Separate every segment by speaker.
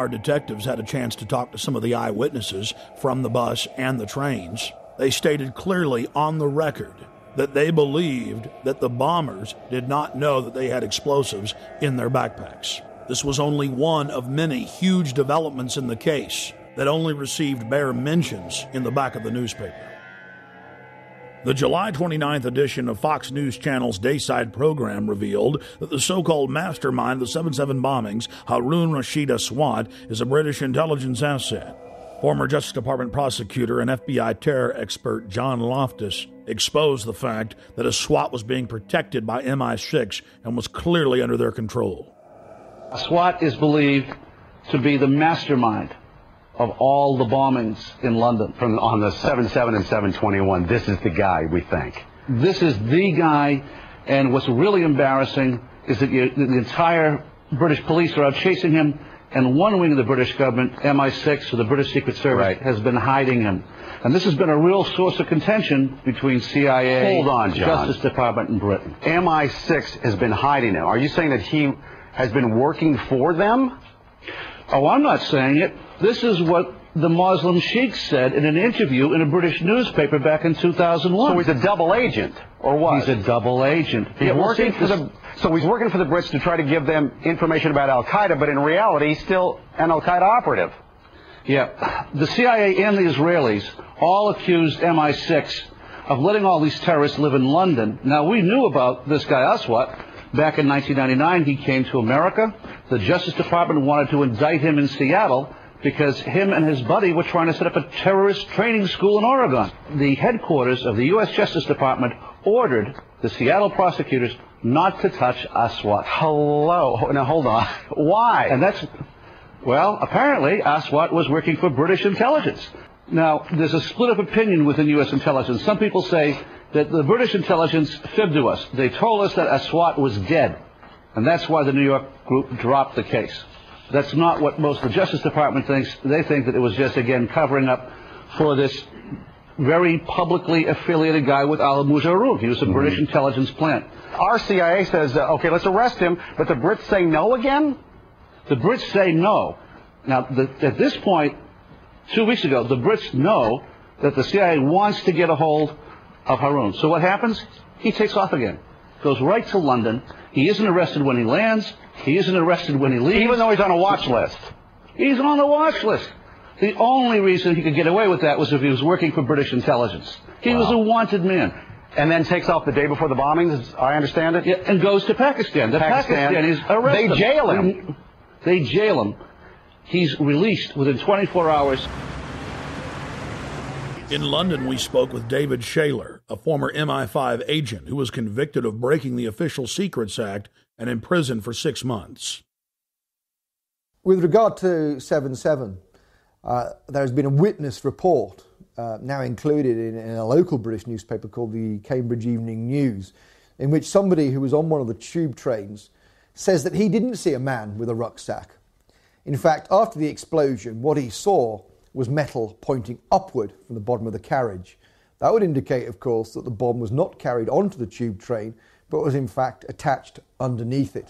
Speaker 1: Our detectives had a chance to talk to some of the eyewitnesses from the bus and the trains. They stated clearly on the record that they believed that the bombers did not know that they had explosives in their backpacks. This was only one of many huge developments in the case that only received bare mentions in the back of the newspaper. The July 29th edition of Fox News Channel's Dayside program revealed that the so-called mastermind of the 7/7 bombings, Harun Rashid Aswad, is a British intelligence asset. Former Justice Department prosecutor and FBI terror expert John Loftus exposed the fact that Aswad was being protected by MI6 and was clearly under their control.
Speaker 2: Aswad is believed to be the mastermind of all the bombings in London.
Speaker 3: On the 7/7 and 7/21, this is the guy, we think.
Speaker 2: This is the guy, and what's really embarrassing is that the entire British police are out chasing him, and one wing of the British government, MI6, or the British Secret Service, has been hiding him. And this has been a real source of contention between CIA,
Speaker 3: Hold on, John.
Speaker 2: Justice Department, and Britain.
Speaker 3: MI6 has been hiding him. Are you saying that he has been working for them?
Speaker 2: Oh, I'm not saying it. This is what the Muslim sheikh said in an interview in a British newspaper back in 2001.
Speaker 3: So he's a double agent, or what?
Speaker 2: He's a double agent.
Speaker 3: So he's working for the Brits to try to give them information about Al-Qaeda, but in reality, he's still an Al-Qaeda operative.
Speaker 2: Yeah. The CIA and the Israelis all accused MI6 of letting all these terrorists live in London. Now, we knew about this guy Aswad. Back in 1999, he came to America. The Justice Department wanted to indict him in Seattle because him and his buddy were trying to set up a terrorist training school in Oregon. The headquarters of the U.S. Justice Department ordered the Seattle prosecutors not to touch Aswad.
Speaker 3: Hello. Now, hold on. Why?
Speaker 2: And well, apparently, Aswad was working for British intelligence. Now, there's a split of opinion within U.S. intelligence. Some people say that the British intelligence fibbed to us. They told us that Aswad was dead, and that's why the New York group dropped the case. That's not what most of the Justice Department thinks. They think that it was just, again, covering up for this very publicly affiliated guy with Al-Mujarrab. He was a British intelligence plant.
Speaker 3: Our CIA says, okay, let's arrest him, but the Brits say no again?
Speaker 2: The Brits say no. Now, at this point, 2 weeks ago, the Brits know that the CIA wants to get a hold of Harun. So what happens? He takes off again. Goes right to London. He isn't arrested when he lands. He isn't arrested when he leaves.
Speaker 3: Even though he's on a watch list.
Speaker 2: He's on the watch list. The only reason he could get away with that was if he was working for British intelligence. He was a wanted man.
Speaker 3: And then takes off the day before the bombings, as I understand it?
Speaker 2: Yeah, and goes to Pakistan. The Pakistanis arrest him.
Speaker 3: They jail him.
Speaker 2: They jail him. He's released within 24 hours.
Speaker 1: In London, we spoke with David Shaler, a former MI5 agent who was convicted of breaking the Official Secrets Act and imprisoned for 6 months.
Speaker 4: With regard to 7/7, there has been a witness report now included in a local British newspaper called the Cambridge Evening News, in which somebody who was on one of the tube trains says that he didn't see a man with a rucksack. In fact, after the explosion, what he saw was metal pointing upward from the bottom of the carriage. That would indicate, of course, that the bomb was not carried onto the tube train, but was in fact attached underneath it.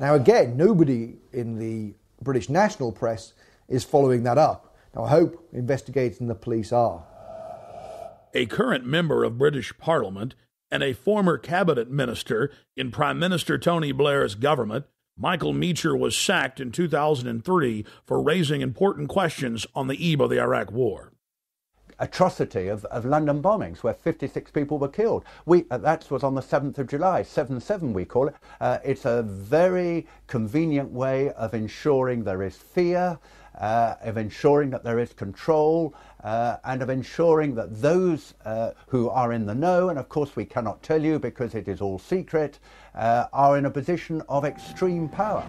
Speaker 4: Now again, nobody in the British national press is following that up. Now I hope investigators and the police are.
Speaker 1: A current member of British Parliament and a former cabinet minister in Prime Minister Tony Blair's government, Michael Meacher, was sacked in 2003 for raising important questions on the eve of the Iraq War.
Speaker 5: Atrocity of London bombings where 56 people were killed. That was on the 7th of July, 7/7 we call it. It's a very convenient way of ensuring there is fear, of ensuring that there is control, and of ensuring that those who are in the know, and of course we cannot tell you because it is all secret, are in a position of extreme power.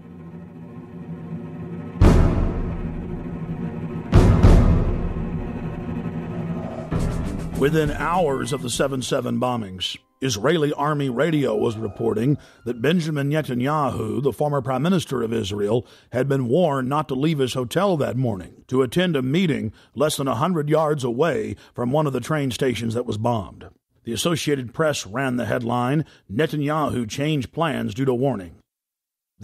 Speaker 1: Within hours of the 7/7 bombings, Israeli army radio was reporting that Benjamin Netanyahu, the former prime minister of Israel, had been warned not to leave his hotel that morning to attend a meeting less than 100 yards away from one of the train stations that was bombed. The Associated Press ran the headline, "Netanyahu changed plans due to warning."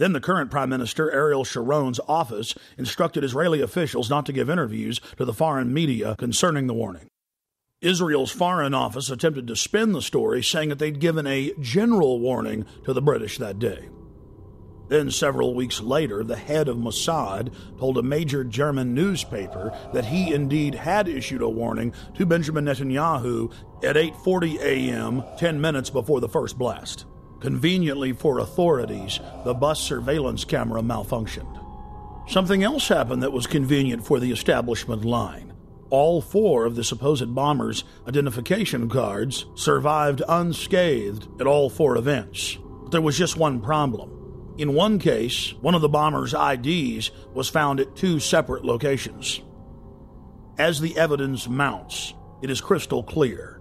Speaker 1: Then the current Prime Minister, Ariel Sharon's office, instructed Israeli officials not to give interviews to the foreign media concerning the warning. Israel's Foreign Office attempted to spin the story, saying that they'd given a general warning to the British that day. Then, several weeks later, the head of Mossad told a major German newspaper that he indeed had issued a warning to Benjamin Netanyahu at 8:40 a.m., 10 minutes before the first blast. Conveniently for authorities, the bus surveillance camera malfunctioned. Something else happened that was convenient for the establishment line. All 4 of the supposed bombers' identification cards survived unscathed at all 4 events. But there was just one problem. In one case, one of the bombers' IDs was found at 2 separate locations. As the evidence mounts, it is crystal clear.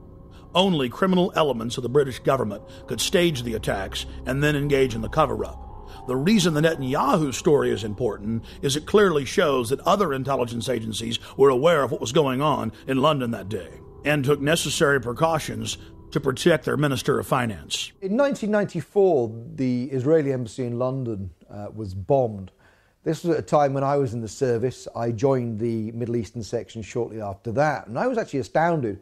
Speaker 1: Only criminal elements of the British government could stage the attacks and then engage in the cover-up. The reason the Netanyahu story is important is it clearly shows that other intelligence agencies were aware of what was going on in London that day and took necessary precautions to protect their Minister of Finance.
Speaker 4: In 1994, the Israeli embassy in London was bombed. This was at a time when I was in the service. I joined the Middle Eastern section shortly after that, and I was actually astounded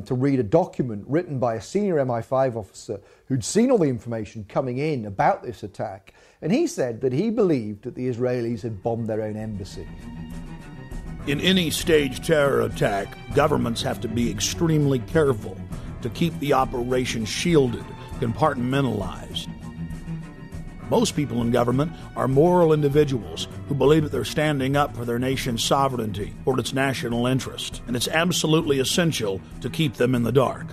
Speaker 4: to read a document written by a senior MI5 officer who'd seen all the information coming in about this attack. And he said that he believed that the Israelis had bombed their own embassy.
Speaker 1: In any staged terror attack, governments have to be extremely careful to keep the operation shielded, compartmentalized. Most people in government are moral individuals who believe that they're standing up for their nation's sovereignty or its national interest, and it's absolutely essential to keep them in the dark.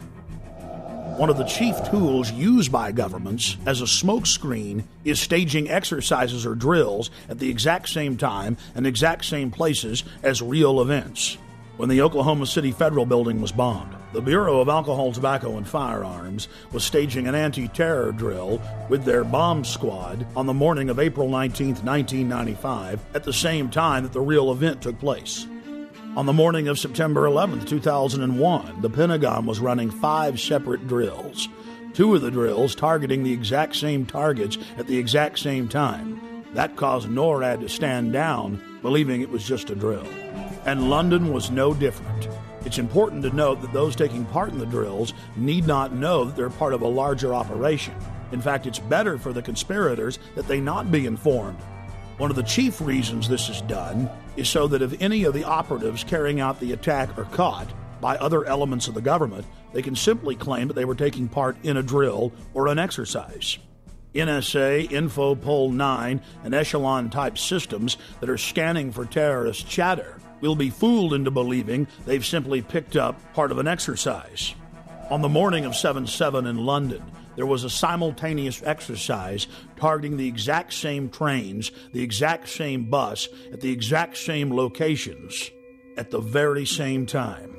Speaker 1: One of the chief tools used by governments as a smokescreen is staging exercises or drills at the exact same time and exact same places as real events. When the Oklahoma City Federal Building was bombed, the Bureau of Alcohol, Tobacco, and Firearms was staging an anti-terror drill with their bomb squad on the morning of April 19, 1995, at the same time that the real event took place. On the morning of September 11, 2001, the Pentagon was running 5 separate drills, 2 of the drills targeting the exact same targets at the exact same time. That caused NORAD to stand down, believing it was just a drill. And London was no different. It's important to note that those taking part in the drills need not know that they're part of a larger operation. In fact, it's better for the conspirators that they not be informed. One of the chief reasons this is done is so that if any of the operatives carrying out the attack are caught by other elements of the government, they can simply claim that they were taking part in a drill or an exercise. NSA, Infopol 9, and Echelon-type systems that are scanning for terrorist chatter will be fooled into believing they've simply picked up part of an exercise. On the morning of 7/7 in London, there was a simultaneous exercise targeting the exact same trains, the exact same bus, at the exact same locations, at the very same time.